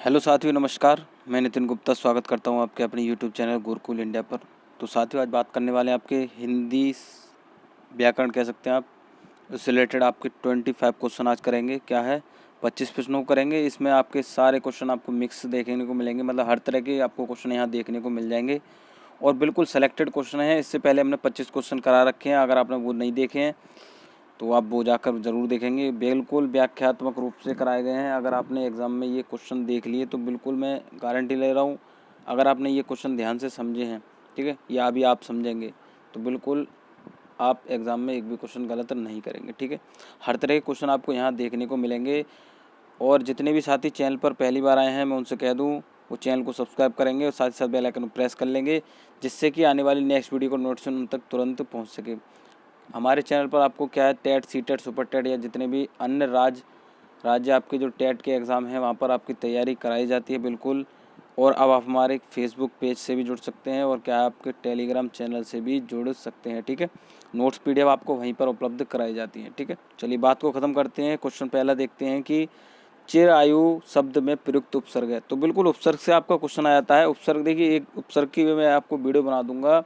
Hello साथियों, नमस्कार। मैं नितिन गुप्ता स्वागत करता हूं आपके अपने यूट्यूब चैनल गुरुकुल इंडिया पर। तो साथियों, आज बात करने वाले हैं आपके हिंदी व्याकरण कह सकते हैं आप, उससे रिलेटेड आपके 25 क्वेश्चन आज करेंगे। क्या है, 25 प्रश्नों को करेंगे। इसमें आपके सारे क्वेश्चन आपको मिक्स देखने को मिलेंगे, मतलब हर तरह के आपको क्वेश्चन यहाँ देखने को मिल जाएंगे और बिल्कुल सेलेक्टेड क्वेश्चन है। इससे पहले हमने 25 क्वेश्चन करा रखे हैं, अगर आपने वो नहीं देखे हैं तो आप वो जाकर ज़रूर देखेंगे। बिल्कुल व्याख्यात्मक रूप से कराए गए हैं। अगर आपने एग्ज़ाम में ये क्वेश्चन देख लिए तो बिल्कुल मैं गारंटी ले रहा हूँ, अगर आपने ये क्वेश्चन ध्यान से समझे हैं, ठीक है, या अभी आप समझेंगे तो बिल्कुल आप एग्ज़ाम में एक भी क्वेश्चन गलत नहीं करेंगे, ठीक है। हर तरह के क्वेश्चन आपको यहाँ देखने को मिलेंगे। और जितने भी साथी चैनल पर पहली बार आए हैं, मैं उनसे कह दूँ वो चैनल को सब्सक्राइब करेंगे और साथ ही साथ बेल आइकन को प्रेस कर लेंगे, जिससे कि आने वाली नेक्स्ट वीडियो को नोटिफिकेशन उन तक तुरंत पहुँच सके। हमारे चैनल पर आपको क्या है, टेट, सीटेट, सुपर टेट या जितने भी अन्य राज्य आपके जो टेट के एग्ज़ाम हैं वहाँ पर आपकी तैयारी कराई जाती है बिल्कुल। और अब आप हमारे फेसबुक पेज से भी जुड़ सकते हैं और क्या है, आपके टेलीग्राम चैनल से भी जुड़ सकते हैं, ठीक है। नोट्स पीडीएफ आपको वहीं पर उपलब्ध कराई जाती हैं, ठीक है। चलिए बात को ख़त्म करते हैं। क्वेश्चन पहला देखते हैं कि चिर आयु शब्द में प्रयुक्त उपसर्ग है। तो बिल्कुल उपसर्ग से आपका क्वेश्चन आ जाता है। उपसर्ग देखिए, एक उपसर्ग की मैं आपको वीडियो बना दूंगा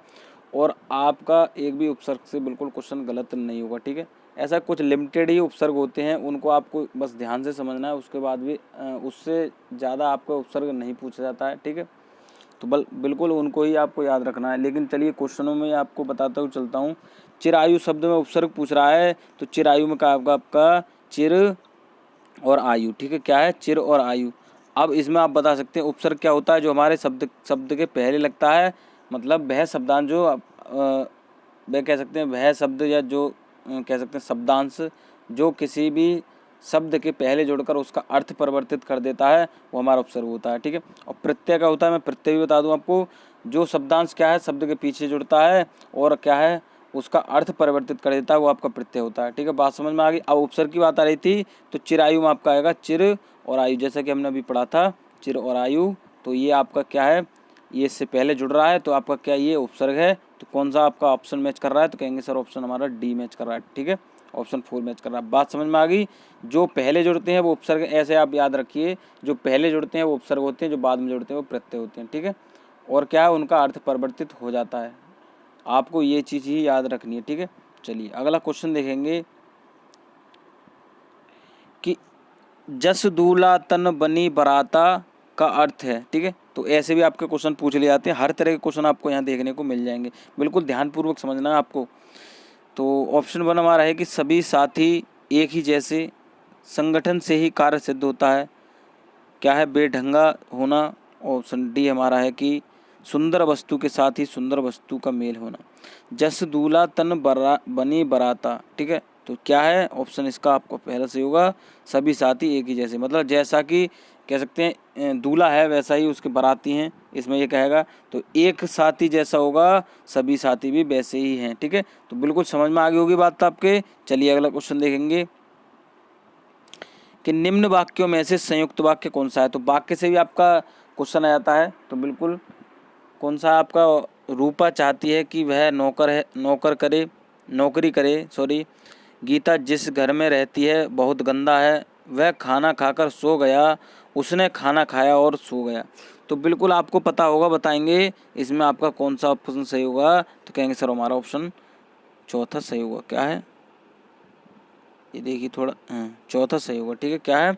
और आपका एक भी उपसर्ग से बिल्कुल क्वेश्चन गलत नहीं होगा, ठीक है। ऐसा कुछ लिमिटेड ही उपसर्ग होते हैं, उनको आपको बस ध्यान से समझना है। उसके बाद भी उससे ज़्यादा आपका उपसर्ग नहीं पूछा जाता है, ठीक है। तो बिल्कुल उनको ही आपको याद रखना है। लेकिन चलिए क्वेश्चनों में आपको बताता हुआ चलता हूँ। चिरायु शब्द में उपसर्ग पूछ रहा है, तो चिरायु में कहा आपका चिर और आयु, ठीक है। क्या है, चिर और आयु। अब इसमें आप बता सकते हैं उपसर्ग क्या होता है, जो हमारे शब्द के पहले लगता है। मतलब वह शब्दांश जो वह कह सकते हैं, वह शब्द या जो कह सकते हैं शब्दांश जो किसी भी शब्द के पहले जुड़कर उसका अर्थ परिवर्तित कर देता है, वो हमारा उपसर्ग होता है, ठीक है। और प्रत्यय क्या होता है, मैं प्रत्यय भी बता दूं आपको। जो शब्दांश क्या है, शब्द के पीछे जुड़ता है और क्या है, उसका अर्थ परिवर्तित कर देता है, वो आपका प्रत्यय होता है, ठीक है। बात समझ में आ गई। अब उपसर्ग की बात आ रही थी, तो चिरायु में आपका आएगा चिर और आयु, जैसा कि हमने अभी पढ़ा था, चिर और आयु। तो ये आपका क्या है, ये इससे पहले जुड़ रहा है, तो आपका क्या ये उपसर्ग है। तो कौन सा आपका ऑप्शन मैच कर रहा है, तो कहेंगे सर ऑप्शन हमारा डी मैच कर रहा है, ठीक है। ऑप्शन 4 मैच कर रहा है। बात समझ में आ गई। जो पहले जुड़ते हैं वो उपसर्ग, ऐसे आप याद रखिए, जो पहले जुड़ते हैं वो उपसर्ग होते हैं, जो बाद में जुड़ते हैं वो प्रत्यय होते हैं, ठीक है। और क्या है, उनका अर्थ परिवर्तित हो जाता है। आपको ये चीज़ ही याद रखनी है, ठीक है। चलिए अगला क्वेश्चन देखेंगे कि जस दूल्हा तन बनी बराता का अर्थ है, ठीक है। तो ऐसे भी आपके क्वेश्चन पूछ लिए जाते हैं। हर तरह के क्वेश्चन आपको यहाँ देखने को मिल जाएंगे, बिल्कुल ध्यानपूर्वक समझना है आपको। तो ऑप्शन 1 हमारा है कि सभी साथी एक ही जैसे, संगठन से ही कार्य सिद्ध होता है। क्या है, बेढंगा होना। ऑप्शन डी हमारा है कि सुंदर वस्तु के साथ ही सुंदर वस्तु का मेल होना। जस दूल्हा तन बनी बराता, ठीक है। तो क्या है, ऑप्शन इसका आपको पहला सही होगा, सभी साथी एक ही जैसे। मतलब जैसा कि कह सकते हैं दूल्हा है वैसा ही उसके बाराती हैं, इसमें ये कहेगा। तो एक साथी जैसा होगा, सभी साथी भी वैसे ही हैं, ठीक है। तो बिल्कुल समझ में आ गई होगी बात आपके। चलिए अगला क्वेश्चन देखेंगे कि निम्न वाक्यों में से संयुक्त वाक्य कौन सा है। तो वाक्य से भी आपका क्वेश्चन आ जाता है। तो बिल्कुल कौन सा आपका, रूपा चाहती है कि वह नौकरी करे, सॉरी। गीता जिस घर में रहती है बहुत गंदा है। वह खाना खाकर सो गया, उसने खाना खाया और सो गया। तो बिल्कुल आपको पता होगा, बताएंगे इसमें आपका कौन सा ऑप्शन सही होगा। तो कहेंगे सर हमारा ऑप्शन चौथा सही होगा। क्या है, ये देखिए थोड़ा, चौथा सही होगा, ठीक है। क्या है,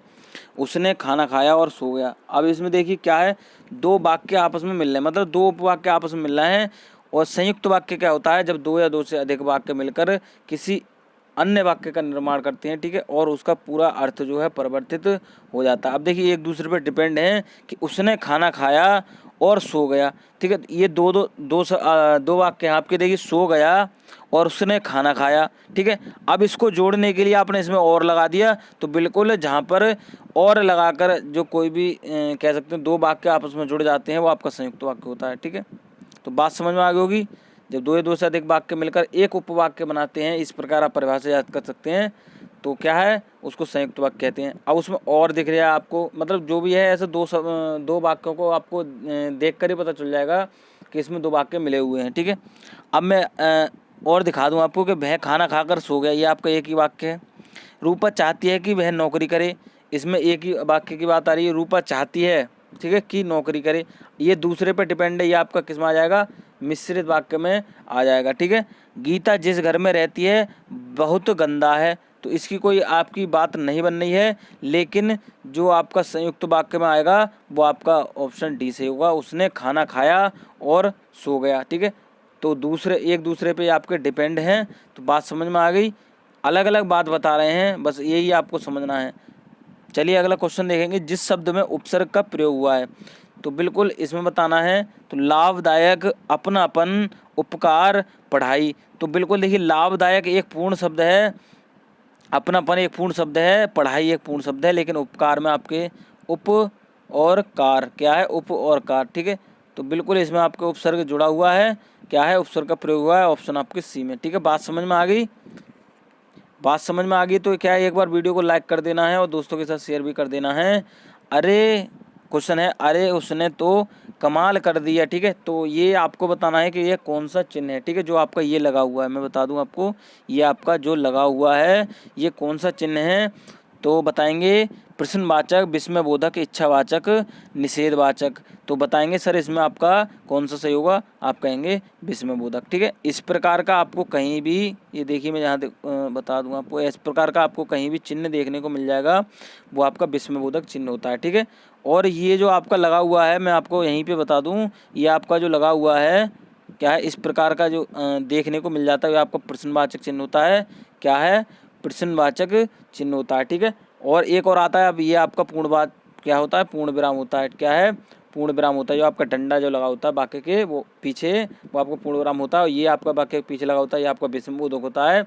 उसने खाना खाया और सो गया। अब इसमें देखिए क्या है, दो वाक्य आपस में मिल रहे हैं, मतलब दो उपवाक्य आपस में मिल रहे हैं। और संयुक्त वाक्य क्या होता है, जब दो या दो से अधिक वाक्य मिलकर किसी अन्य वाक्य का निर्माण करते हैं, ठीक है, और उसका पूरा अर्थ जो है परिवर्तित हो जाता है। अब देखिए एक दूसरे पर डिपेंड है कि उसने खाना खाया और सो गया, ठीक है। ये दो वाक्य हैं आपके। देखिए सो गया और उसने खाना खाया, ठीक है। अब इसको जोड़ने के लिए आपने इसमें और लगा दिया, तो बिल्कुल जहाँ पर और लगाकर जो कोई भी कह सकते हैं दो वाक्य आपस में जुड़ जाते हैं, वो आपका संयुक्त वाक्य होता है, ठीक है। तो बात समझ में आ गई होगी। जब दो या दो से अधिक वाक्य मिलकर एक उपवाक्य बनाते हैं, इस प्रकार आप परिभाषा याद कर सकते हैं। तो क्या है, उसको संयुक्त वाक्य कहते हैं। अब उसमें और दिख रहा है आपको, मतलब जो भी है ऐसे दो वाक्यों को आपको देख कर ही पता चल जाएगा कि इसमें दो वाक्य मिले हुए हैं, ठीक है। अब मैं और दिखा दूं आपको कि वह खाना खाकर सो गया, ये आपका एक ही वाक्य है। रूपा चाहती है कि वह नौकरी करे, इसमें एक ही वाक्य की बात आ रही है, रूपा चाहती है, ठीक है, कि नौकरी करे, ये दूसरे पे डिपेंड है, ये आपका किस में आ जाएगा, मिश्रित वाक्य में आ जाएगा, ठीक है। गीता जिस घर में रहती है बहुत गंदा है, तो इसकी कोई आपकी बात नहीं बन रही है, लेकिन जो आपका संयुक्त वाक्य में आएगा वो आपका ऑप्शन डी से होगा, उसने खाना खाया और सो गया, ठीक है। तो दूसरे एक दूसरे पे आपके डिपेंड हैं, तो बात समझ में आ गई। अलग अलग बात बता रहे हैं, बस यही आपको समझना है। चलिए अगला क्वेश्चन देखेंगे, जिस शब्द में उपसर्ग का प्रयोग हुआ है, तो बिल्कुल इसमें बताना है। तो लाभदायक, अपनापन, उपकार, पढ़ाई, तो बिल्कुल देखिए लाभदायक एक पूर्ण शब्द है, अपनापन एक पूर्ण शब्द है, पढ़ाई एक पूर्ण शब्द है, लेकिन उपकार में आपके उप और कार, क्या है, उप और कार, ठीक है। तो बिल्कुल इसमें आपके उपसर्ग जुड़ा हुआ है, क्या है, उपसर्ग का प्रयोग हुआ है, ऑप्शन आपके सी में, ठीक है। बात समझ में आ गई, बात समझ में आ गई तो क्या है, एक बार वीडियो को लाइक कर देना है और दोस्तों के साथ शेयर भी कर देना है। अरे क्वेश्चन है, अरे उसने तो कमाल कर दिया, ठीक है। तो ये आपको बताना है कि ये कौन सा चिन्ह है, ठीक है, जो आपका ये लगा हुआ है, मैं बता दूं आपको, ये आपका जो लगा हुआ है ये कौन सा चिन्ह है। तो बताएंगे प्रश्नवाचक, विस्मयबोधक, इच्छावाचक, निषेधवाचक। तो बताएंगे सर इसमें आपका कौन सा सही होगा, आप कहेंगे विस्मयबोधक, ठीक है। इस प्रकार का आपको कहीं भी, ये देखिए मैं यहाँ बता दूंगा आपको, इस प्रकार का आपको कहीं भी चिन्ह देखने को मिल जाएगा, वो आपका विस्मयबोधक चिन्ह होता है, ठीक है। और ये जो आपका लगा हुआ है, मैं आपको यहीं पे बता दूं, ये आपका जो लगा हुआ है क्या है, इस प्रकार का जो देखने को मिल जाता है, वो आपका प्रश्नवाचक चिन्ह होता है, क्या है, प्रश्नवाचक चिन्ह होता है, ठीक है। और एक और आता है, अब ये आपका पूर्णवाचक क्या होता है, पूर्ण विराम होता है, क्या है, पूर्ण विराम होता है, जो आपका डंडा जो लगा होता है वाक्य के वो पीछे, वो आपको पूर्ण विराम होता है, और ये आपका वाक्य के पीछे लगा होता है, ये आपका विस्मयबोधक होता है,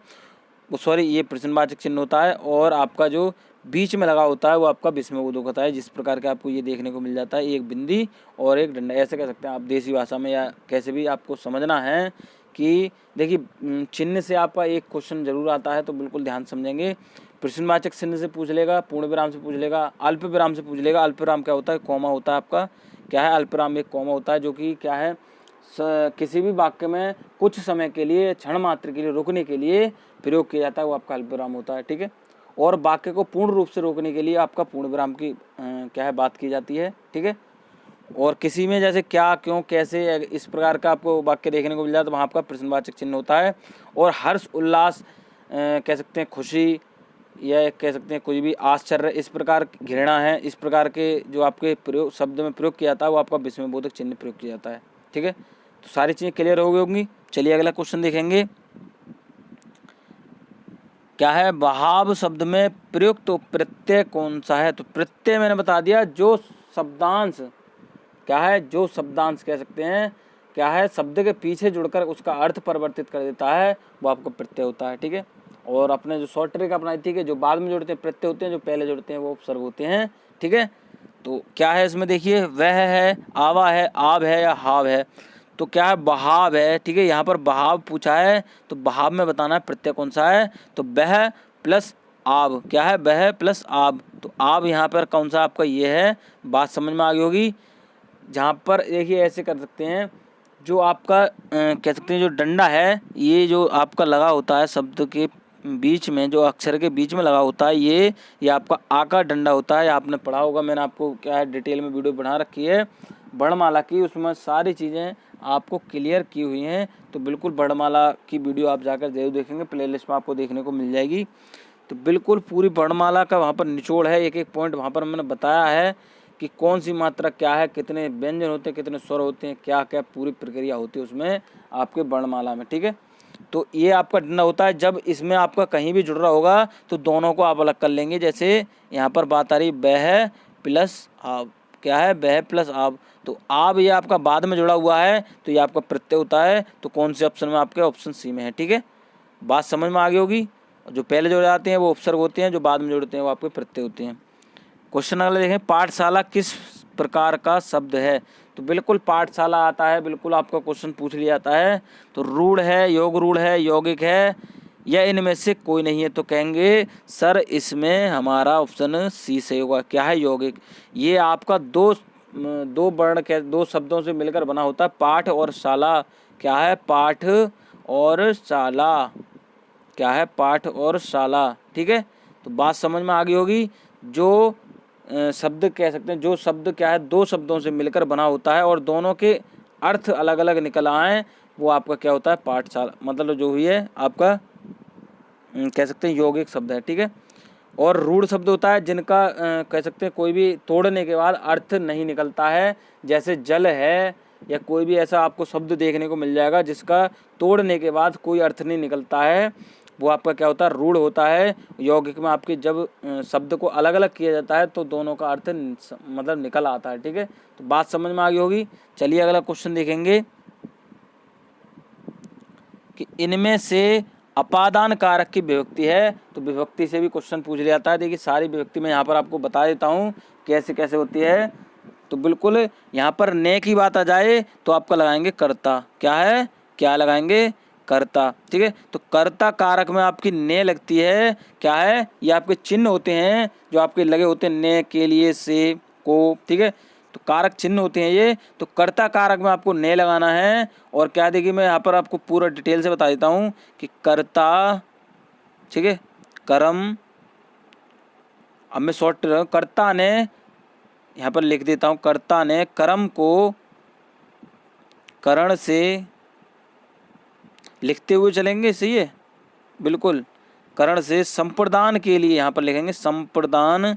वो सॉरी ये प्रश्नवाचक चिन्ह होता है, और आपका जो बीच में लगा होता है वो आपका विस्मयबोधक होता है। जिस प्रकार के आपको ये देखने को मिल जाता है, एक बिंदी और एक डंडा, ऐसे कह सकते हैं आप देसी भाषा में, या कैसे भी आपको समझना है कि देखिए चिन्ह से आपका एक क्वेश्चन जरूर आता है, तो बिल्कुल ध्यान समझेंगे। प्रश्नवाचक चिन्ह से पूछ लेगा, पूर्ण विराम से पूछ लेगा, अल्प विराम से पूछ लेगा। अल्प विराम क्या होता है, कॉमा होता है आपका, क्या है, अल्प विराम एक कॉमा होता है, जो कि क्या है, किसी भी वाक्य में कुछ समय के लिए, क्षण मात्र के लिए रुकने के लिए प्रयोग किया जाता है, वो आपका अल्प विराम होता है, ठीक है। और वाक्य को पूर्ण रूप से रोकने के लिए आपका पूर्ण विराम की क्या है, बात की जाती है, ठीक है। और किसी में जैसे क्या, क्यों, कैसे, इस प्रकार का आपको वाक्य देखने को मिल जाता है, तो वहाँ आपका प्रश्नवाचक चिन्ह होता है। और हर्ष, उल्लास, कह सकते हैं खुशी, या कह सकते हैं कुछ भी, आश्चर्य, इस प्रकार घृणा है, इस प्रकार के जो आपके प्रयोग शब्द में प्रयोग किया जाता है, वो आपका विस्मयबोधक चिन्ह प्रयोग किया जाता है, ठीक है। तो सारी चीज़ें क्लियर हो गई होंगी। चलिए अगला क्वेश्चन देखेंगे, क्या है, बहाव शब्द में प्रयुक्त तो प्रत्यय कौन सा है। तो प्रत्यय मैंने बता दिया, जो शब्दांश, क्या है, जो शब्दांश कह सकते हैं, क्या है, शब्द के पीछे जुड़कर उसका अर्थ परिवर्तित कर देता है, वो आपका प्रत्यय होता है, ठीक है। और अपने जो शॉर्ट ट्रिक अपनाई थी कि जो बाद में जुड़ते हैं प्रत्यय होते हैं, जो पहले जुड़ते हैं वो उपसर्ग होते हैं, ठीक है। तो क्या है इसमें देखिए, वह है, आवा है, आब है, या हाव है। तो क्या है, बहाव है, ठीक है, यहाँ पर बहाव पूछा है, तो बहाव में बताना है प्रत्यय कौन सा है। तो बह प्लस आब, क्या है, बह प्लस आब, तो आब यहाँ पर कौन सा आपका ये है, बात समझ में आ गई होगी। जहाँ पर देखिए ऐसे कर सकते हैं, जो आपका कह सकते हैं जो डंडा है, ये जो आपका लगा होता है शब्द के बीच में, जो अक्षर के बीच में लगा होता है, ये आपका आ का डंडा होता है। आपने पढ़ा होगा, मैंने आपको क्या है डिटेल में वीडियो बना रखी है वर्णमाला की, उसमें सारी चीज़ें आपको क्लियर की हुई हैं। तो बिल्कुल वर्णमाला की वीडियो आप जाकर जरूर देखेंगे, प्लेलिस्ट में आपको देखने को मिल जाएगी। तो बिल्कुल पूरी वर्णमाला का वहाँ पर निचोड़ है, एक एक पॉइंट वहाँ पर मैंने बताया है कि कौन सी मात्रा क्या है, कितने व्यंजन होते हैं, कितने स्वर होते हैं, क्या क्या पूरी प्रक्रिया होती है उसमें आपके वर्णमाला में, ठीक है। तो ये आपका डंडा होता है, जब इसमें आपका कहीं भी जुड़ रहा होगा तो दोनों को आप अलग कर लेंगे। जैसे यहाँ पर बात आ रही बह प्लस आब, क्या है, बह प्लस आब, तो आब ये आपका बाद में जुड़ा हुआ है, तो ये आपका प्रत्यय होता है। तो कौन से ऑप्शन में, आपके ऑप्शन सी में है, ठीक है। बात समझ में आ गई होगी। जो पहले जुड़ जाते हैं वो उपसर्ग होते हैं, जो बाद में जुड़ते हैं वो आपके प्रत्यय होते हैं। क्वेश्चन अगला देखें, पाठशाला किस प्रकार का शब्द है। तो बिल्कुल पाठशाला आता है, बिल्कुल आपका क्वेश्चन पूछ लिया जाता है। तो रूढ़ है, योग रूढ़ है, यौगिक है, या इनमें से कोई नहीं है। तो कहेंगे सर इसमें हमारा ऑप्शन सी सही होगा, क्या है, यौगिक। ये आपका दो वर्ण के दो शब्दों से मिलकर बना होता है, पाठ और शाला, क्या है, पाठ और शाला, क्या है, पाठ और शाला, ठीक है। तो बात समझ में आ गई होगी। जो शब्द कह सकते हैं, जो शब्द क्या है दो शब्दों से मिलकर बना होता है और दोनों के अर्थ अलग अलग निकल आए, वो आपका क्या होता है पाठशाला, मतलब जो हुई है आपका कह सकते हैं यौगिक शब्द है। ठीक है। और रूढ़ शब्द होता है जिनका कह सकते हैं कोई भी तोड़ने के बाद अर्थ नहीं निकलता है, जैसे जल है, या कोई भी ऐसा आपको शब्द देखने को मिल जाएगा जिसका तोड़ने के बाद कोई अर्थ नहीं निकलता है, वो आपका क्या होता है रूढ़ होता है। यौगिक में आपके जब शब्द को अलग अलग किया जाता है तो दोनों का अर्थ मतलब निकल आता है। ठीक है। तो बात समझ में आ गई होगी। चलिए अगला क्वेश्चन देखेंगे कि इनमें से अपादान कारक की विभक्ति है, तो विभक्ति से भी क्वेश्चन पूछ लिया जाता है। देखिए सारी विभक्ति मैं यहाँ पर आपको बता देता हूँ कैसे कैसे होती है। तो बिल्कुल यहाँ पर ने की बात आ जाए तो आपका लगाएंगे कर्ता। क्या है, क्या लगाएंगे, कर्ता। ठीक है। तो कर्ता कारक में आपकी ने लगती है। क्या है, ये आपके चिन्ह होते हैं जो आपके लगे होते हैं ने, के लिए, से, को। ठीक है। तो कारक चिन्ह होते हैं ये। तो कर्ता कारक में आपको ने लगाना है। और क्या देखिए मैं यहाँ पर आपको पूरा डिटेल से बता देता हूँ कि कर्ता, ठीक है, कर्म, अब मैं शॉर्ट कर्ता ने यहाँ पर लिख देता हूँ, कर्ता ने कर्म को करण से लिखते हुए चलेंगे, सही है बिल्कुल, करण से संप्रदान के लिए यहाँ पर लिखेंगे संप्रदान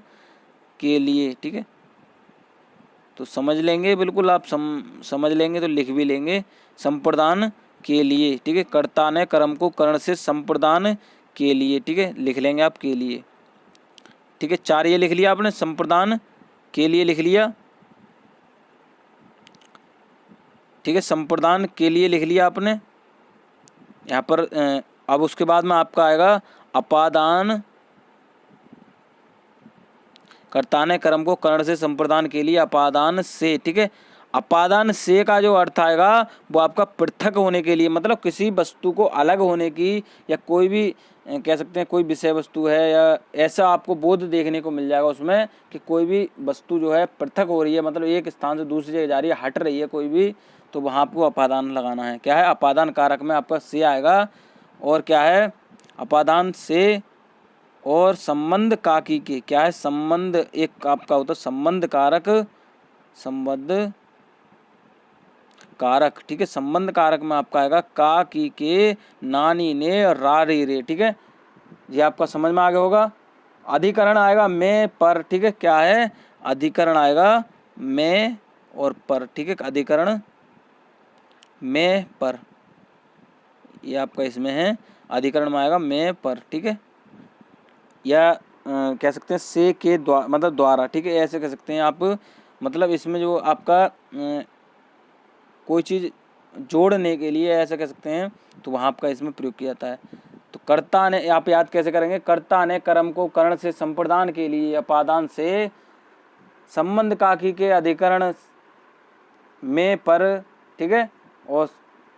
के लिए। ठीक है। तो समझ लेंगे बिल्कुल आप समझ लेंगे तो लिख भी लेंगे संप्रदान के लिए। ठीक है। कर्ता ने कर्म को करण से संप्रदान के लिए, ठीक है, लिख लेंगे आप के लिए। ठीक है। चार ये लिख लिया आपने, संप्रदान के लिए लिख लिया। ठीक है। संप्रदान के लिए लिख लिया आपने यहाँ पर। अब उसके बाद में आपका आएगा अपादान, कर्ता ने कर्म को करण से संप्रदान के लिए अपादान से। ठीक है। अपादान से का जो अर्थ आएगा वो आपका पृथक होने के लिए, मतलब किसी वस्तु को अलग होने की, या कोई भी कह सकते हैं कोई विषय वस्तु है या ऐसा आपको बोध देखने को मिल जाएगा उसमें कि कोई भी वस्तु जो है पृथक हो रही है, मतलब एक स्थान से दूसरी जगह जा रही है, हट रही है कोई भी, तो वहाँ आपको अपादान लगाना है। क्या है, अपादान कारक में आपका से आएगा। और क्या है, अपादान से और संबंध काकी के, क्या है संबंध, एक आपका होता है संबंध कारक, संबंध कारक। ठीक है। संबंध कारक में आपका आएगा का की के नानी ने रा रे रे। ठीक है। ये आपका समझ में आ गया होगा। अधिकरण आएगा मैं पर। ठीक है। क्या है, अधिकरण आएगा मैं और पर। ठीक है। अधिकरण मैं पर, ये आपका इसमें है, अधिकरण में आएगा मैं पर। ठीक है। या कह सकते हैं से के द्वारा, मतलब द्वारा। ठीक है। ऐसे कह सकते हैं आप, मतलब इसमें जो आपका कोई चीज़ जोड़ने के लिए ऐसा कह सकते हैं, तो वहाँ आपका इसमें प्रयोग किया जाता है। तो कर्ता ने, आप याद कैसे करेंगे, कर्ता ने कर्म को करण से संप्रदान के लिए अपादान से संबंध काकी के अधिकरण में पर। ठीक है। और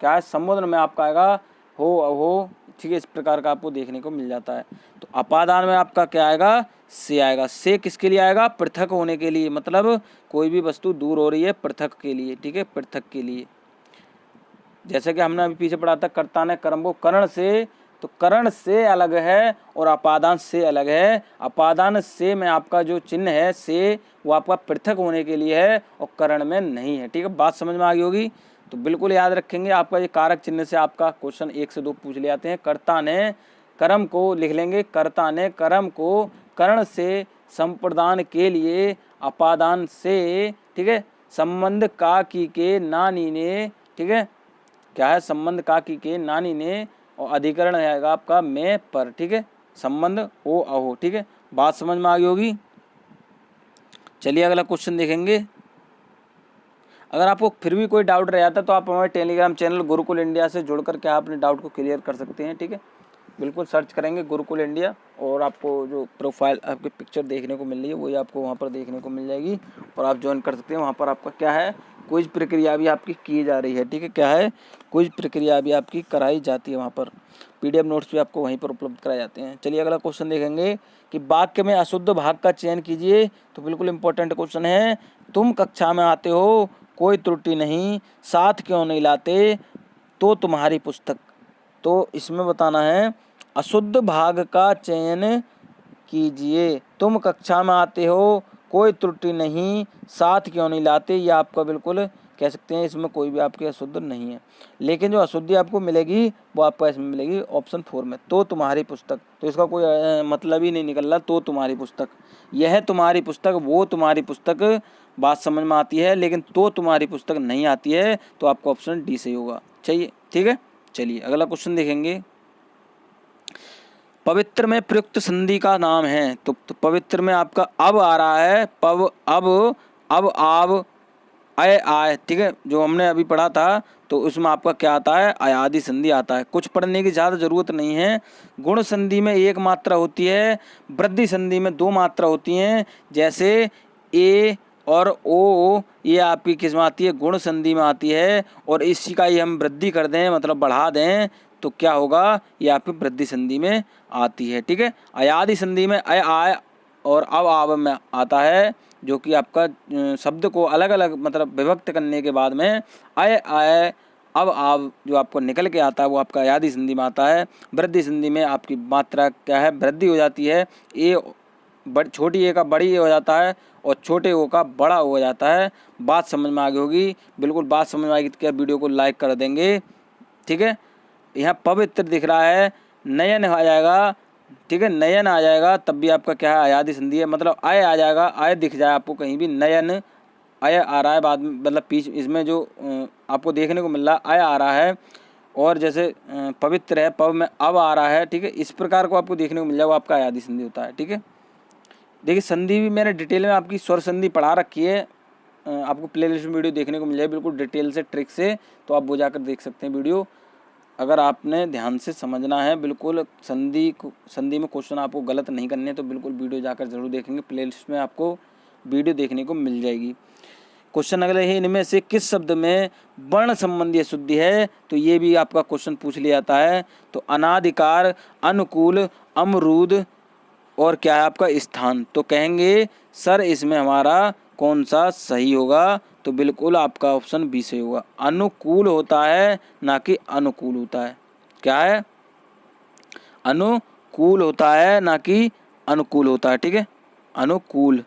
क्या है, संबोधन में आपका आएगा हो। ठीक है। इस प्रकार का आपको देखने को मिल जाता है। तो अपादान में आपका क्या आएगा, से आएगा। से किसके लिए आएगा, पृथक होने के लिए, मतलब कोई भी वस्तु दूर हो रही है पृथक के लिए। ठीक है। पृथक के लिए, जैसे कि हमने अभी पीछे पढ़ा था, कर्ता ने कर्म को करण से, तो करण से अलग है और अपादान से अलग है। अपादान से में आपका जो चिन्ह है से, वो आपका पृथक होने के लिए है और करण में नहीं है। ठीक है। बात समझ में आ गई होगी। तो बिल्कुल याद रखेंगे, आपका ये कारक चिन्ह से आपका क्वेश्चन 1 से 2 पूछ ले जाते हैं। कर्ता ने कर्म को लिख लेंगे, कर्ता ने कर्म को करण से संप्रदान के लिए अपादान से। ठीक है। संबंध का की के नानी ने। ठीक है। क्या है, संबंध का की के नानी ने, और अधिकरण है आपका मैं पर। ठीक है। संबंध हो अहो। ठीक है। बात समझ में आ गई होगी। चलिए अगला क्वेश्चन देखेंगे। अगर आपको फिर भी कोई डाउट रह जाता है तो आप हमारे टेलीग्राम चैनल गुरुकुल इंडिया से जुड़कर क्या अपने डाउट को क्लियर कर सकते हैं। ठीक है। बिल्कुल सर्च करेंगे गुरुकुल इंडिया और आपको जो प्रोफाइल आपकी पिक्चर देखने को मिल रही है वही आपको वहाँ पर देखने को मिल जाएगी और आप ज्वाइन कर सकते हैं। वहाँ पर आपका क्या है, क्विज प्रक्रिया भी आपकी की जा रही है। ठीक है। क्या है, क्विज प्रक्रिया भी आपकी कराई जाती है। वहाँ पर PDF नोट्स भी आपको वहीं पर उपलब्ध कराए जाते हैं। चलिए अगला क्वेश्चन देखेंगे कि वाक्य में अशुद्ध भाग का चयन कीजिए। तो बिल्कुल इंपॉर्टेंट क्वेश्चन है। तुम कक्षा में आते हो, कोई त्रुटि नहीं, साथ क्यों नहीं लाते, तो तुम्हारी पुस्तक। तो इसमें बताना है अशुद्ध भाग का चयन कीजिए। तुम कक्षा में आते हो, कोई त्रुटि नहीं, साथ क्यों नहीं लाते। ये आपका बिल्कुल कह सकते हैं, इसमें कोई भी आपकी अशुद्ध नहीं है। लेकिन जो अशुद्धि आपको मिलेगी वो आपको इसमें मिलेगी ऑप्शन 4 में, तो तुम्हारी पुस्तक। तो इसका कोई मतलब ही नहीं निकल रहा, तो तुम्हारी पुस्तक। यह तुम्हारी पुस्तक, वो तुम्हारी पुस्तक, बात समझ में आती है, लेकिन तो तुम्हारी पुस्तक नहीं आती है, तो आपका ऑप्शन डी सही होगा। चाहिए, ठीक है। चलिए अगला क्वेश्चन देखेंगे। पवित्र में प्रयुक्त संधि का नाम है। तो पवित्र में आपका अब आ रहा है, पव, अब, आव, अय, आय, ठीक है, जो हमने अभी पढ़ा था। तो उसमें आपका क्या आता है, अयादि संधि आता है। कुछ पढ़ने की ज़्यादा जरूरत नहीं है। गुण संधि में एक मात्रा होती है, वृद्धि संधि में दो मात्रा होती हैं। जैसे ए और ओ, ये आपकी किस में आती है, गुण संधि में आती है। और इसी का ये हम वृद्धि कर दें, मतलब बढ़ा दें, तो क्या होगा, ये आपकी वृद्धि संधि में आती है। ठीक है। अयादि संधि में अय, आय और अब, आव में आता है, जो कि आपका शब्द को अलग अलग मतलब विभक्त करने के बाद में अय, आय, अब, आव जो आपको निकल के आता है वो आपका अयादि संधि में आता है। वृद्धि संधि में आपकी मात्रा क्या है, वृद्धि हो जाती है। ए छोटी ए का बड़ी ए हो जाता है और छोटे ओ का बड़ा हो जाता है। बात समझ में आ गई होगी, बिल्कुल बात समझ में आएगी तो क्या वीडियो को लाइक कर देंगे। ठीक है। यहाँ पवित्र दिख रहा है, नयन आ जाएगा, ठीक है, नयन आ जाएगा, तब भी आपका क्या है, अयादि संधि है। मतलब आय आ जाएगा, आय दिख जाए आपको कहीं भी, नयन आय आ रहा है बाद में, मतलब पीछे इसमें जो आपको देखने को मिल रहा है आय आ रहा है। और जैसे पवित्र है, पव में अब आ रहा है। ठीक है, इस प्रकार को आपको देखने को मिल जाए, वो आपका अयादि संधि होता है। ठीक है। देखिए संधि भी मैंने डिटेल में आपकी स्वर संधि पढ़ा रखी है, आपको प्लेलिस्ट में वीडियो देखने को मिल जाए बिल्कुल डिटेल से, ट्रिक से, तो आप वो जाकर देख सकते हैं वीडियो। अगर आपने ध्यान से समझना है, बिल्कुल संधि में क्वेश्चन आपको गलत नहीं करने, तो बिल्कुल वीडियो जाकर जरूर देखेंगे, प्लेलिस्ट में आपको वीडियो देखने को मिल जाएगी। क्वेश्चन अगले है, इनमें से किस शब्द में वर्ण संबंधी अशुद्धि है। तो ये भी आपका क्वेश्चन पूछ लिया जाता है। तो अनाधिकार, अनुकूल, अमरूद और क्या है आपका स्थान। तो कहेंगे सर इसमें हमारा कौन सा सही होगा। तो बिल्कुल आपका ऑप्शन बी सही होगा। अनुकूल होता है, ना कि अनुकूल होता है। क्या है, अनुकूल होता है, ना कि अनुकूल होता है। ठीक है, अनुकूल।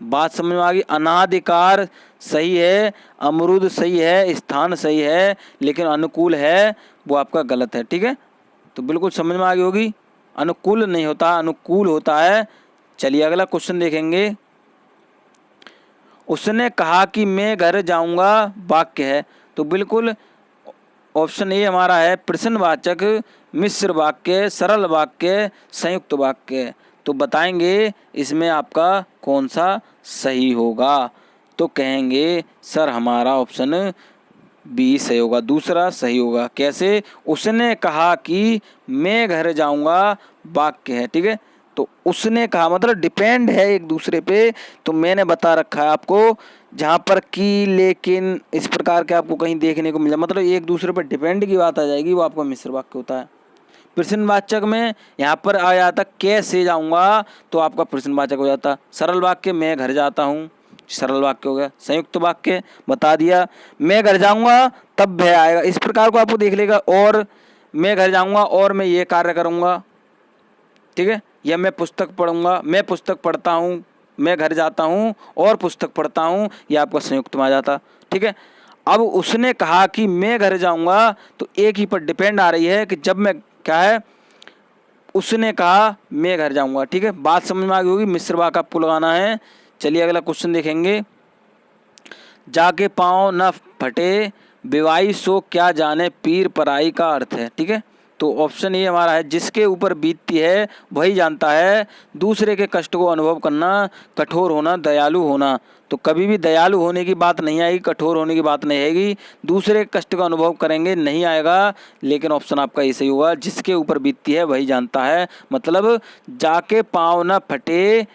बात समझ में आ गई। अनाधिकार सही है, अमरूद सही है, स्थान सही है, लेकिन अनुकूल है वो आपका गलत है। ठीक है, तो बिल्कुल समझ में आ गई होगी। अनुकूल नहीं होता, अनुकूल होता है। चलिए अगला क्वेश्चन देखेंगे। उसने कहा कि मैं घर जाऊंगा वाक्य है। तो बिल्कुल ऑप्शन ए हमारा है प्रश्नवाचक, मिश्र वाक्य, सरल वाक्य, संयुक्त वाक्य। तो बताएंगे इसमें आपका कौन सा सही होगा। तो कहेंगे सर हमारा ऑप्शन बी सही होगा, दूसरा सही होगा। कैसे, उसने कहा कि मैं घर जाऊंगा वाक्य है। ठीक है, तो उसने कहा मतलब डिपेंड है एक दूसरे पे। तो मैंने बता रखा है आपको, जहाँ पर कि, लेकिन, इस प्रकार के आपको कहीं देखने को मिला, मतलब एक दूसरे पर डिपेंड की बात आ जाएगी, वो आपका मिश्र वाक्य होता है। प्रश्नवाचक में यहाँ पर आ जाता कैसे जाऊँगा, तो आपका प्रश्नवाचक हो जाता। सरल वाक्य मैं घर जाता हूँ, सरल वाक्य हो गया। संयुक्त वाक्य बता दिया, मैं घर जाऊँगा तब वह आएगा, इस प्रकार को आपको देख लेगा। और मैं घर जाऊँगा और मैं ये कार्य करूँगा, ठीक है, या मैं पुस्तक पढ़ूंगा, मैं पुस्तक पढ़ता हूँ, मैं घर जाता हूँ और पुस्तक पढ़ता हूँ, यह आपका संयुक्त में आ जाता। ठीक है। अब उसने कहा कि मैं घर जाऊँगा, तो एक ही पर डिपेंड आ रही है कि जब मैं क्या है, उसने कहा मैं घर जाऊँगा। ठीक है, बात समझ में आ गई होगी। मिश्र वाक्य आपको लगाना है। चलिए अगला क्वेश्चन देखेंगे। जाके पाँव न फटे विवाही सो क्या जाने पीर पराई का अर्थ है। ठीक है, तो ऑप्शन ये हमारा है जिसके ऊपर बीतती है वही जानता है। दूसरे के कष्ट को अनुभव करना, कठोर होना, दयालु होना। तो कभी भी दयालु होने की बात नहीं आएगी, कठोर होने की बात नहीं आएगी। दूसरे के कष्ट का अनुभव करेंगे नहीं आएगा, लेकिन ऑप्शन आपका ये सही होगा, जिसके ऊपर बीतती है वही जानता है। मतलब जाके पाँव न फटे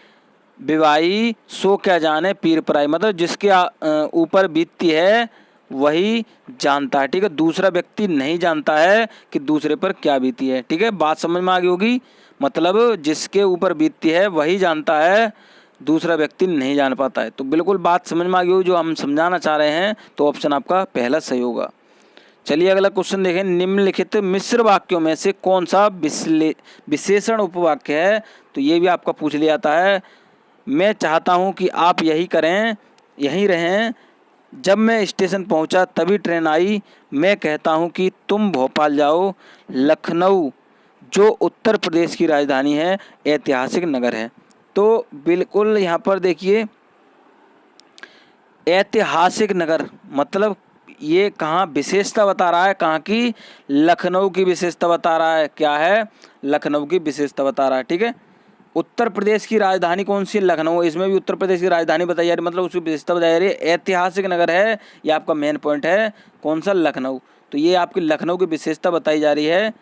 विवाही सो क्या जाने पीर पराई, मतलब जिसके ऊपर बीतती है वही जानता है। ठीक है, दूसरा व्यक्ति नहीं जानता है कि दूसरे पर क्या बीती है। ठीक है, बात समझ में आ गई होगी। मतलब जिसके ऊपर बीतती है वही जानता है, दूसरा व्यक्ति नहीं जान पाता है। तो बिल्कुल बात समझ में आ गई होगी जो हम समझाना चाह रहे हैं। तो ऑप्शन आपका पहला सही होगा। चलिए अगला क्वेश्चन देखें, निम्नलिखित मिश्र वाक्यों में से कौन सा विशेषण उपवाक्य है। तो ये भी आपका पूछ लिया जाता है। मैं चाहता हूँ कि आप यही करें, यहीं रहें, जब मैं स्टेशन पहुँचा तभी ट्रेन आई। मैं कहता हूँ कि तुम भोपाल जाओ। लखनऊ जो उत्तर प्रदेश की राजधानी है, ऐतिहासिक नगर है। तो बिल्कुल यहाँ पर देखिए, ऐतिहासिक नगर मतलब ये कहाँ विशेषता बता रहा है, कहाँ की, लखनऊ की विशेषता बता रहा है। क्या है, लखनऊ की विशेषता बता रहा है। ठीक है, उत्तर प्रदेश की राजधानी कौन सी है, लखनऊ। इसमें भी उत्तर प्रदेश की राजधानी बताई जा रही है, मतलब उसकी विशेषता बताई जा रही है। ऐतिहासिक नगर है, ये आपका मेन पॉइंट है, कौन सा, लखनऊ। तो ये आपकी लखनऊ की विशेषता बताई जा रही है।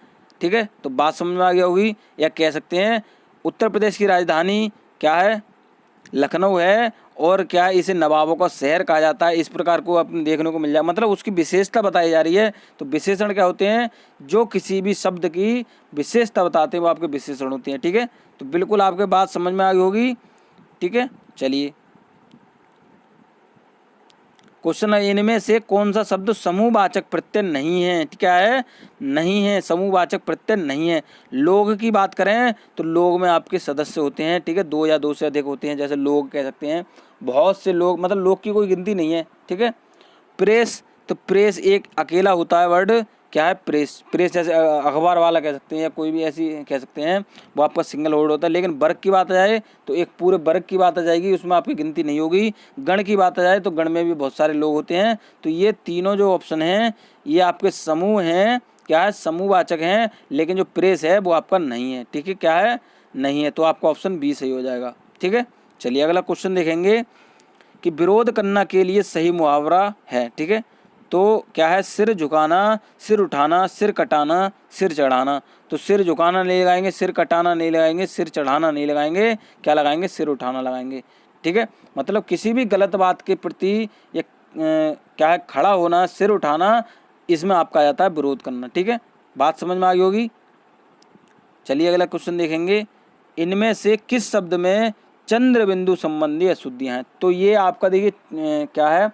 ठीक है, तो बात समझ में आ गई होगी। या कह सकते हैं उत्तर प्रदेश की राजधानी क्या है, लखनऊ है, और क्या है, इसे नवाबों का शहर कहा जाता है। इस प्रकार को अपने देखने को मिल जाए, मतलब उसकी विशेषता बताई जा रही है। तो विशेषण क्या होते हैं, जो किसी भी शब्द की विशेषता बताते हैं वो आपके विशेषण होते हैं। ठीक है, तो बिल्कुल आपके बात समझ में आ गई होगी। ठीक है, चलिए क्वेश्चन है, इनमें से कौन सा शब्द समूहवाचक प्रत्यय नहीं है। क्या है, नहीं है, समूहवाचक प्रत्यय नहीं है। लोग की बात करें तो लोग में आपके सदस्य होते हैं। ठीक है, दो या दो से अधिक होते हैं, जैसे लोग कह सकते हैं, बहुत से लोग, मतलब लोग की कोई गिनती नहीं है। ठीक है, प्रेस, तो प्रेस एक अकेला होता है वर्ड, क्या है, प्रेस। प्रेस जैसे अखबार वाला कह सकते हैं, या कोई भी ऐसी कह सकते हैं, वो आपका सिंगल वर्ड होता है। लेकिन वर्ग की बात आ जाए तो एक पूरे वर्ग की बात आ जाएगी, उसमें आपकी गिनती नहीं होगी। गण की बात आ जाए तो गण में भी बहुत सारे लोग होते हैं। तो ये तीनों जो ऑप्शन हैं ये आपके समूह हैं, क्या है, समूहवाचक हैं। लेकिन जो प्रेस है वो आपका नहीं है। ठीक है, क्या है, नहीं है। तो आपका ऑप्शन बी सही हो जाएगा। ठीक है, चलिए अगला क्वेश्चन देखेंगे कि विरोध करना के लिए सही मुहावरा है। ठीक है, तो क्या है, सिर झुकाना, सिर उठाना, सिर कटाना, सिर चढ़ाना। तो सिर झुकाना नहीं लगाएंगे, सिर कटाना नहीं लगाएंगे, सिर चढ़ाना नहीं लगाएंगे, क्या लगाएंगे, सिर उठाना लगाएंगे। ठीक है, मतलब किसी भी गलत बात के प्रति या क्या है, खड़ा होना, सिर उठाना, इसमें आपका आ जाता है विरोध करना। ठीक है, बात समझ में आ गई होगी। चलिए अगला क्वेश्चन देखेंगे, इनमें से किस शब्द में चंद्र बिंदु संबंधी अशुद्धियां हैं। तो ये आपका देखिए क्या है,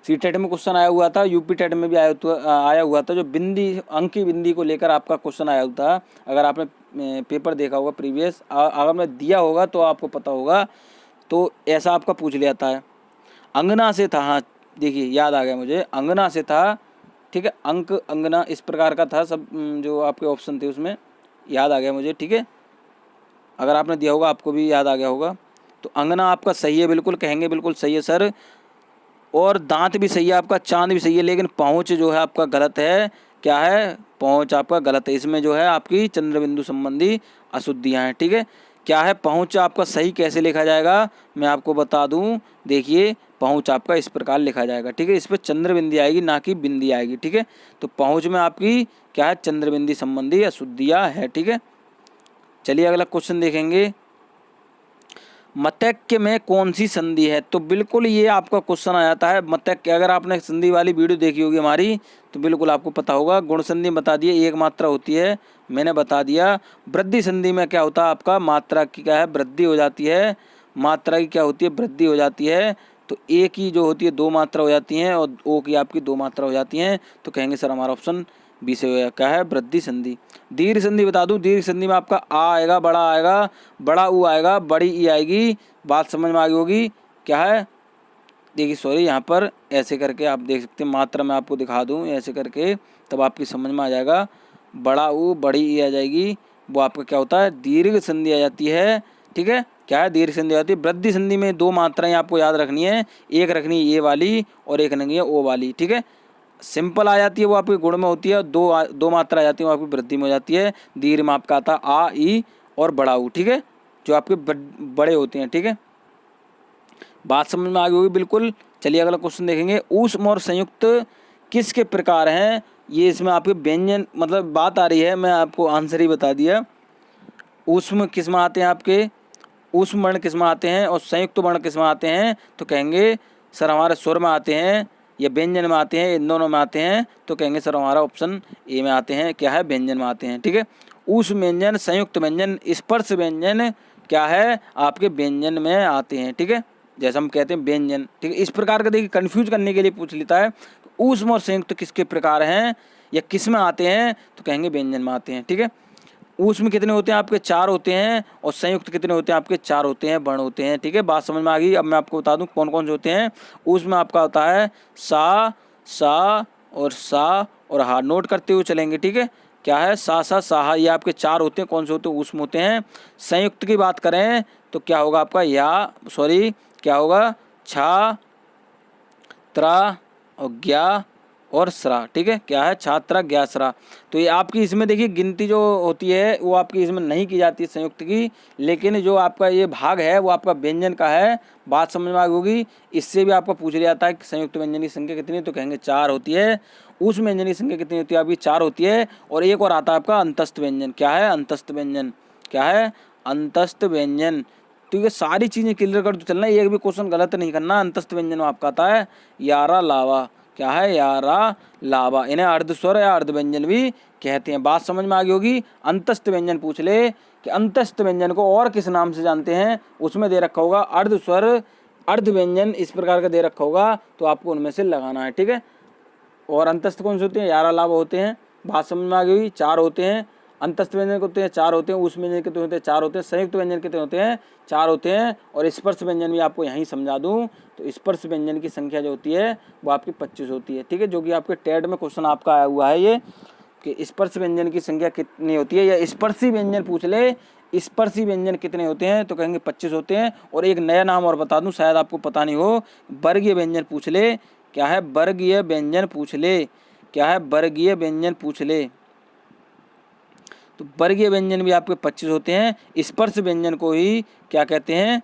सीटेट में क्वेश्चन आया हुआ था, यूपी टेट में भी आया हुआ था, जो बिंदी, अंक की बिंदी को लेकर आपका क्वेश्चन आया हुआ था। अगर आपने पेपर देखा होगा प्रीवियस, अगर मैं दिया होगा तो आपको पता होगा। तो ऐसा आपका पूछ लिया था, अंगना से था। हाँ देखिए, याद आ गया मुझे, अंगना से था। ठीक है, अंक, अंगना, इस प्रकार का था सब, जो आपके ऑप्शन थे उसमें याद आ गया मुझे। ठीक है, अगर आपने दिया होगा आपको भी याद आ गया होगा। तो अंगना आपका सही है, बिल्कुल कहेंगे, बिल्कुल सही है सर। और दांत भी सही है आपका, चांद भी सही है, लेकिन पहुँच जो है आपका गलत है। क्या है, पहुँच आपका गलत है। इसमें जो है आपकी चंद्रबिंदु संबंधी अशुद्धियाँ हैं। ठीक है, क्या है, पहुँच आपका सही कैसे लिखा जाएगा, मैं आपको बता दूं। देखिए, पहुँच आपका इस प्रकार लिखा जाएगा। ठीक है, इस पर चंद्रबिंदी आएगी, ना कि बिंदी आएगी। ठीक है, तो पहुँच में आपकी क्या है, चंद्रबिंदी संबंधी अशुद्धियाँ है। ठीक है, चलिए अगला क्वेश्चन देखेंगे, मतैक्य में कौन सी संधि है। तो बिल्कुल ये आपका क्वेश्चन आ जाता है मतैक्य। अगर आपने संधि वाली वीडियो देखी होगी हमारी तो बिल्कुल आपको पता होगा। गुण संधि बता दिए, एक मात्रा होती है, मैंने बता दिया। वृद्धि संधि में क्या होता है आपका, मात्रा की क्या है, वृद्धि हो जाती है। मात्रा की क्या होती है, वृद्धि हो जाती है। तो ए की जो होती है दो मात्रा हो जाती हैं, और ओ की आपकी दो मात्रा हो जाती हैं। तो कहेंगे सर हमारा ऑप्शन बी से होगा, क्या है, वृद्धि संधि। दीर्घ संधि बता दूं, दीर्घ संधि में आपका आ आएगा, बड़ा आएगा, बड़ा ऊ आएगा, बड़ी ई आएगी। बात समझ में आ गई होगी। क्या है, देखिए सॉरी, यहाँ पर ऐसे करके आप देख सकते हैं, मात्रा में आपको दिखा दूं ऐसे करके, तब आपकी समझ में आ जाएगा। बड़ा ऊ, बड़ी ई आ जाएगी, वो आपका क्या होता है, दीर्घ संधि आ जाती है। ठीक है, क्या है, दीर्घ संधि आती है। वृद्धि संधि में दो मात्राएं आपको याद रखनी है, एक रखनी है ए वाली और एक रखनी है ओ वाली। ठीक है, सिंपल आ जाती है वो आपके गुण में होती है, दो मात्रा आ जाती है वो आपकी वृद्धि में हो जाती है। दीर्घ में आपका आता है आ, ई और बड़ा ऊ। ठीक है, जो आपके बड़े होते हैं। ठीक है, बात समझ में आ गई होगी बिल्कुल। चलिए अगला क्वेश्चन देखेंगे, ऊष्म और संयुक्त किसके प्रकार हैं। ये इसमें आपके व्यंजन, मतलब बात आ रही है, मैं आपको आंसर ही बता दिया। ऊष्म किस में आते हैं आपके, ऊष्म वर्ण किस में आते हैं और संयुक्त वर्ण किस में आते हैं। तो कहेंगे सर हमारे स्वर में आते हैं या व्यंजन में आते हैं, इन दोनों में आते हैं। तो कहेंगे सर हमारा ऑप्शन ए में आते हैं, क्या है, व्यंजन में आते हैं। ठीक है, ऊष्म व्यंजन, संयुक्त व्यंजन, स्पर्श व्यंजन क्या है, आपके व्यंजन में आते हैं। ठीक है, जैसा हम कहते हैं व्यंजन। ठीक है, इस प्रकार का देखिए कंफ्यूज करने के लिए पूछ लेता है। ऊष्म और संयुक्त किसके प्रकार हैं या किस में आते हैं, तो कहेंगे व्यंजन में आते हैं। ठीक है, ऊष्म कितने होते हैं आपके 4 होते हैं और संयुक्त कितने होते हैं आपके 4 होते हैं, वर्ण होते हैं। ठीक है, बात समझ में आ गई। अब मैं आपको बता दूं कौन कौन से होते हैं। ऊष्म में आपका होता है सा, सा और सा और हा, नोट करते हुए चलेंगे। ठीक है, क्या है सा, सा, साहा, ये आपके 4 होते हैं। कौन से होते हैं, ऊष्म होते हैं। संयुक्त की बात करें तो क्या होगा आपका क्या होगा छा, त्रा और ज्ञा और स्रा। ठीक है, क्या है छात्रा ज्ञासरा। तो ये आपकी इसमें देखिए गिनती जो होती है वो आपकी इसमें नहीं की जाती है संयुक्त की, लेकिन जो आपका ये भाग है वो आपका व्यंजन का है। बात समझ में आ गई होगी। इससे भी आपको पूछ लिया जाता है कि संयुक्त व्यंजन की संख्या कितनी है, तो कहेंगे 4 होती है। उस व्यंजन की संख्या कितनी होती है आपकी 4 होती है। और एक और आता है आपका अंतस्थ व्यंजन। क्या है अंतस्थ व्यंजन, क्या है अंतस्थ व्यंजन। तो ये सारी चीजें क्लियर कर चलना, एक भी क्वेश्चन गलत नहीं करना। अंतस्थ व्यंजन में आपका आता है यारा लावा। क्या है यारा लावा। इन्हें अर्धस्वर या अर्ध व्यंजन भी कहते हैं। बात समझ में आ गई होगी। अंतस्थ व्यंजन पूछ ले कि अंतस्थ व्यंजन को और किस नाम से जानते हैं, उसमें दे रखा होगा अर्धस्वर अर्ध व्यंजन, इस प्रकार का दे रखा होगा, तो आपको उनमें से लगाना है। ठीक है, और अंतस्थ कौन से होते हैं, यारा लाभ होते हैं। बात समझ में आ गई। 4 होते हैं। अंतस्थ व्यंजन होते हैं 4 होते हैं। उस व्यंजन कितने होते हैं 4 होते हैं। संयुक्त व्यंजन कितने होते हैं 4 होते हैं। और स्पर्श व्यंजन भी आपको यहीं समझा दूं तो स्पर्श व्यंजन की संख्या जो होती है वो आपकी 25 होती है। ठीक है, जो कि आपके टेट में क्वेश्चन आपका आया हुआ है ये कि स्पर्श व्यंजन की संख्या कितनी होती है, या स्पर्शी व्यंजन पूछ ले स्पर्शी व्यंजन कितने होते हैं, तो कहेंगे 25 होते हैं। और एक नया नाम और बता दूं, शायद आपको पता नहीं हो, वर्गीय व्यंजन पूछ ले। क्या है वर्गीय व्यंजन पूछ ले। क्या है वर्गीय व्यंजन पूछ ले, तो वर्गीय व्यंजन भी आपके 25 होते हैं। स्पर्श व्यंजन को ही क्या कहते हैं,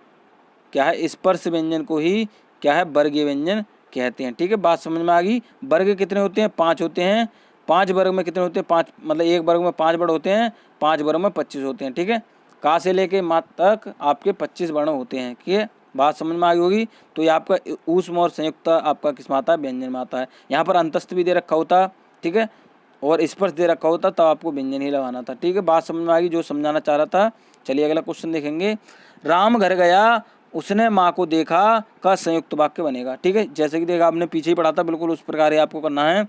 क्या है स्पर्श व्यंजन को ही क्या है वर्गीय व्यंजन कहते हैं। ठीक है, बात समझ में आ गई। वर्ग कितने होते हैं 5 होते हैं। 5 वर्ग में कितने होते हैं 5, मतलब एक वर्ग में 5 वर्ण होते हैं, 5 वर्ग में 25 होते हैं। ठीक है, का से लेके मा तक आपके 25 वर्ण होते हैं। ठीक है, बात समझ में आ गई होगी। तो ये आपका ऊष्म और संयुक्त आपका किस में आता है, व्यंजन में आता है। यहाँ पर अंतस्थ भी दे रखा होता। ठीक है, और स्पर्श दे रखा होता तब आपको व्यंजन ही लगाना था। ठीक है, बात समझ में आ गई जो समझाना चाह रहा था। चलिए अगला क्वेश्चन देखेंगे। राम घर गया उसने माँ को देखा का संयुक्त वाक्य बनेगा। ठीक है, जैसे कि देखा आपने पीछे ही पढ़ा था, बिल्कुल उस प्रकार ही आपको करना है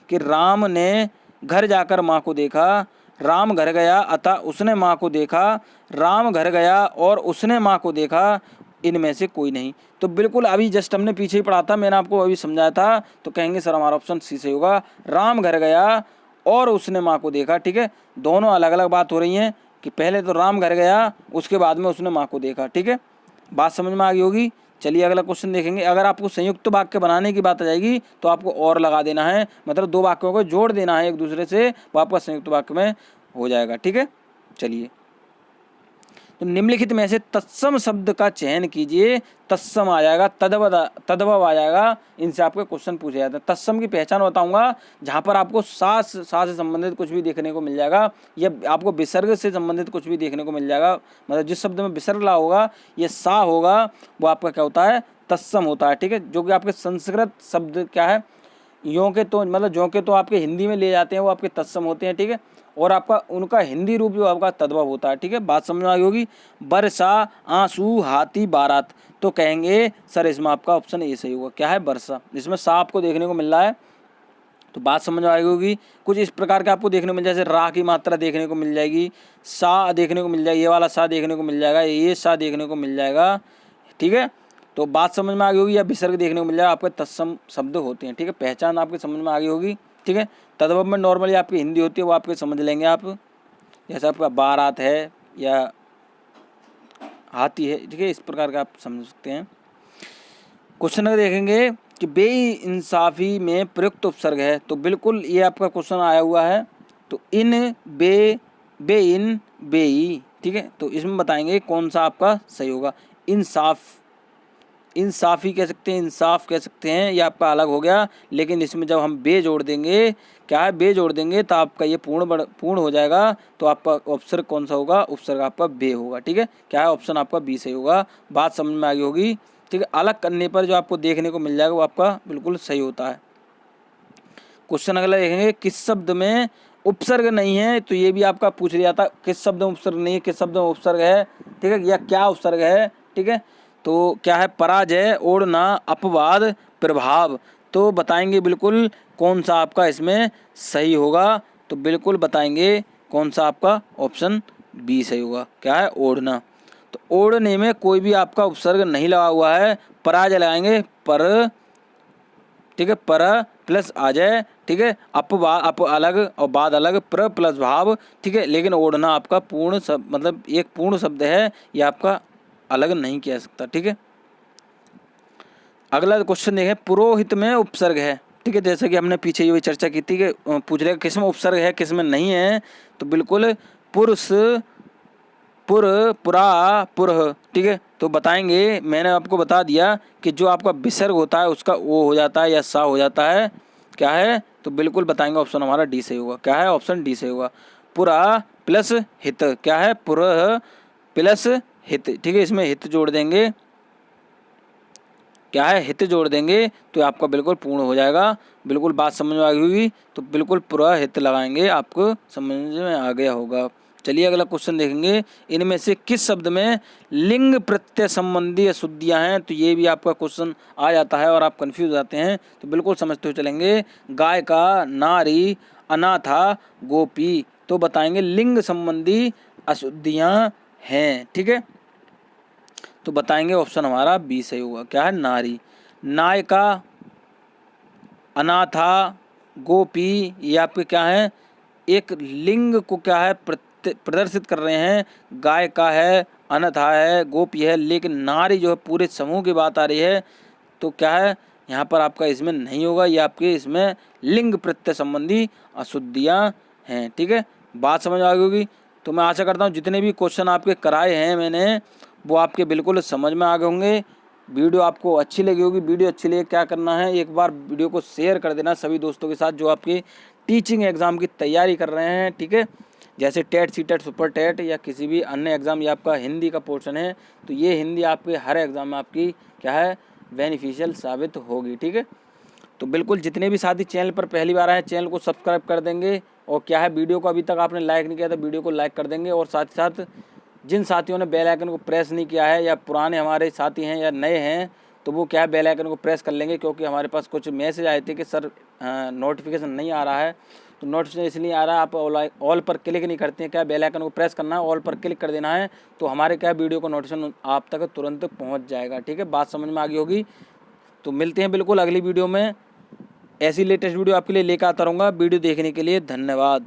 कि राम ने घर जाकर माँ को देखा, राम घर गया अतः उसने माँ को देखा, राम घर गया और उसने माँ को देखा, इनमें से कोई नहीं। तो बिल्कुल अभी जस्ट हमने पीछे ही पढ़ा था, मैंने आपको अभी समझाया था। तो कहेंगे सर हमारा ऑप्शन सी से होगा, राम घर गया और उसने माँ को देखा। ठीक है, दोनों अलग अलग बात हो रही हैं कि पहले तो राम घर गया उसके बाद में उसने माँ को देखा। ठीक है, बात समझ में आ गई होगी। चलिए अगला क्वेश्चन देखेंगे। अगर आपको संयुक्त वाक्य बनाने की बात आ जाएगी तो आपको और लगा देना है, मतलब 2 वाक्यों को जोड़ देना है एक दूसरे से, वो आपका संयुक्त वाक्य में हो जाएगा। ठीक है, चलिए तो निम्नलिखित में से तत्सम शब्द का चयन कीजिए। तत्सम आ जाएगा, तद्भव आ जाएगा, इनसे आपके क्वेश्चन पूछे जाते हैं। तत्सम की पहचान बताऊंगा, जहां पर आपको सा से संबंधित कुछ भी देखने को मिल जाएगा, या आपको विसर्ग से संबंधित कुछ भी देखने को मिल जाएगा, मतलब जिस शब्द में विसर्ग ला होगा ये सा होगा, वो आपका क्या होता है तत्सम होता है। ठीक है, जो कि आपके संस्कृत शब्द क्या है यों के तो, मतलब जो के तो आपके हिंदी में ले जाते हैं वो आपके तत्सम होते हैं। ठीक है, और आपका उनका हिंदी रूप जो आपका तद्भव होता है। ठीक है, बात समझ में आ गई होगी। वर्षा, आंसू, हाथी, बारात, तो कहेंगे सर इसमें आपका ऑप्शन ए सही होगा। क्या है वर्षा, इसमें सा आपको देखने को मिल रहा है, तो बात समझ में आ गई होगी। कुछ इस प्रकार के आपको देखने को मिल जाए, जैसे रा की मात्रा देखने को मिल जाएगी, सा देखने को मिल जाएगी, ये वाला सा देखने को मिल जाएगा, ये सा देखने को मिल जाएगा। ठीक है, तो बात समझ में आ गई होगी। या विसर्ग देखने को मिल जाएगा, आपके तत्सम शब्द होते हैं। ठीक है, पहचान आपकी समझ में आ गई होगी। ठीक है, तद्भव में नॉर्मली आपकी हिंदी होती है, वो आपके समझ लेंगे आप, जैसे आपका बारात है या हाथी है। ठीक है, इस प्रकार का आप समझ सकते हैं। क्वेश्चन अगर देखेंगे कि बेइंसाफी में प्रयुक्त उपसर्ग है, तो बिल्कुल ये आपका क्वेश्चन आया हुआ है। तो इन बेइन बेई। ठीक है, तो इसमें बताएंगे कौन सा आपका सही होगा। इंसाफ, इंसाफी कह सकते हैं, इंसाफ कह सकते हैं, ये आपका अलग हो गया। लेकिन इसमें जब हम बे जोड़ देंगे, क्या है बे जोड़ देंगे तो आपका ये पूर्ण हो जाएगा। तो आपका उपसर्ग कौन सा होगा, उपसर्ग आपका बे होगा। ठीक है, क्या है ऑप्शन आपका बी सही होगा। बात समझ में आ गई होगी। ठीक है, अलग करने पर जो आपको देखने को मिल जाएगा वो आपका बिल्कुल सही होता है। क्वेश्चन अगला देखेंगे, किस शब्द में उपसर्ग नहीं है, तो ये भी आपका पूछ लिया था, किस शब्द में उपसर्ग नहीं है, किस शब्द में उपसर्ग है। ठीक है, या क्या उपसर्ग है। ठीक है, तो क्या है पराजय, ओढ़ना, अपवाद, प्रभाव। तो बताएंगे बिल्कुल कौन सा आपका इसमें सही होगा। तो बिल्कुल बताएंगे कौन सा आपका ऑप्शन बी सही होगा। क्या है? ओढ़ना। तो ओढ़ने में कोई भी आपका उपसर्ग नहीं लगा हुआ है, पराजय लगाएंगे पर, ठीक है, पर प्लस आ जाए, ठीक है, अप अलग और बाद अलग, प्र प्लस भाव, ठीक है। लेकिन ओढ़ना आपका पूर्ण मतलब एक पूर्ण शब्द है, ये आपका अलग नहीं कह सकता, ठीक है। अगला क्वेश्चन देखें, पुरोहित में उपसर्ग है, ठीक है। जैसे कि हमने पीछे ये चर्चा की थी कि पूछ रहे किस में उपसर्ग है किस में नहीं है। तो बिल्कुल पुरुष, पुर, पुरा, पुरह, ठीक है। तो बताएंगे, मैंने आपको बता दिया कि जो आपका विसर्ग होता है उसका ओ हो जाता है या सा हो जाता है। क्या है? तो बिल्कुल बताएंगे ऑप्शन हमारा डी सही होगा। क्या है? ऑप्शन डी सही होगा। पुरा प्लस हित। क्या है? पुरह प्लस हित, ठीक है। इसमें हित जोड़ देंगे। क्या है? हित जोड़ देंगे तो आपका बिल्कुल पूर्ण हो जाएगा। बिल्कुल बात समझ में आ गई होगी। तो बिल्कुल पूरा हित लगाएंगे, आपको समझ में आ गया होगा। चलिए अगला क्वेश्चन देखेंगे, इनमें से किस शब्द में लिंग प्रत्यय संबंधी अशुद्धियां हैं। तो ये भी आपका क्वेश्चन आ जाता है और आप कंफ्यूज हो जाते हैं। तो बिल्कुल समझते हुए चलेंगे, गाय का, नारी, अनाथा, गोपी। तो बताएंगे लिंग संबंधी अशुद्धियां हैं, ठीक है। तो बताएंगे ऑप्शन हमारा बी सही होगा। क्या है? नारी। नायिका, अनाथा, गोपी, ये आपके क्या है? एक लिंग को क्या है प्रदर्शित कर रहे हैं। गाय का है, अनाथा है, गोपी है, लेकिन नारी जो है पूरे समूह की बात आ रही है। तो क्या है? यहाँ पर आपका इसमें नहीं होगा, ये आपके इसमें लिंग प्रत्यय संबंधी अशुद्धियाँ हैं, ठीक है। बात समझ आ गई होगी। तो मैं आशा करता हूँ जितने भी क्वेश्चन आपके कराए हैं मैंने, वो आपके बिल्कुल समझ में आ गए होंगे। वीडियो आपको अच्छी लगी होगी। वीडियो अच्छी लगी, क्या करना है, एक बार वीडियो को शेयर कर देना सभी दोस्तों के साथ जो आपके टीचिंग एग्ज़ाम की तैयारी कर रहे हैं, ठीक है। जैसे TET, C TET, super TET या किसी भी अन्य एग्ज़ाम, या आपका हिंदी का पोर्शन है, तो ये हिंदी आपके हर एग्ज़ाम में आपकी क्या है बेनिफिशियल साबित होगी, ठीक है। तो बिल्कुल जितने भी साथी चैनल पर पहली बार आए, चैनल को सब्सक्राइब कर देंगे। और क्या है, वीडियो को अभी तक आपने लाइक नहीं किया तो वीडियो को लाइक कर देंगे। और साथ ही साथ जिन साथियों ने बेल आइकन को प्रेस नहीं किया है, या पुराने हमारे साथी हैं या नए हैं, तो वो क्या है बेल आइकन को प्रेस कर लेंगे। क्योंकि हमारे पास कुछ मैसेज आए थे कि सर नोटिफिकेशन नहीं आ रहा है। तो नोटिफिकेशन इसलिए आ रहा है, आप ऑल पर क्लिक नहीं करते हैं। क्या बेल आइकन को प्रेस करना है, ऑल पर क्लिक कर देना है, तो हमारे क्या वीडियो का नोटिफिकेशन आप तक तुरंत पहुँच जाएगा, ठीक है। बात समझ में आ गई होगी। तो मिलते हैं बिल्कुल अगली वीडियो में। ऐसी लेटेस्ट वीडियो आपके लिए लेकर आता रहूँगा। वीडियो देखने के लिए धन्यवाद।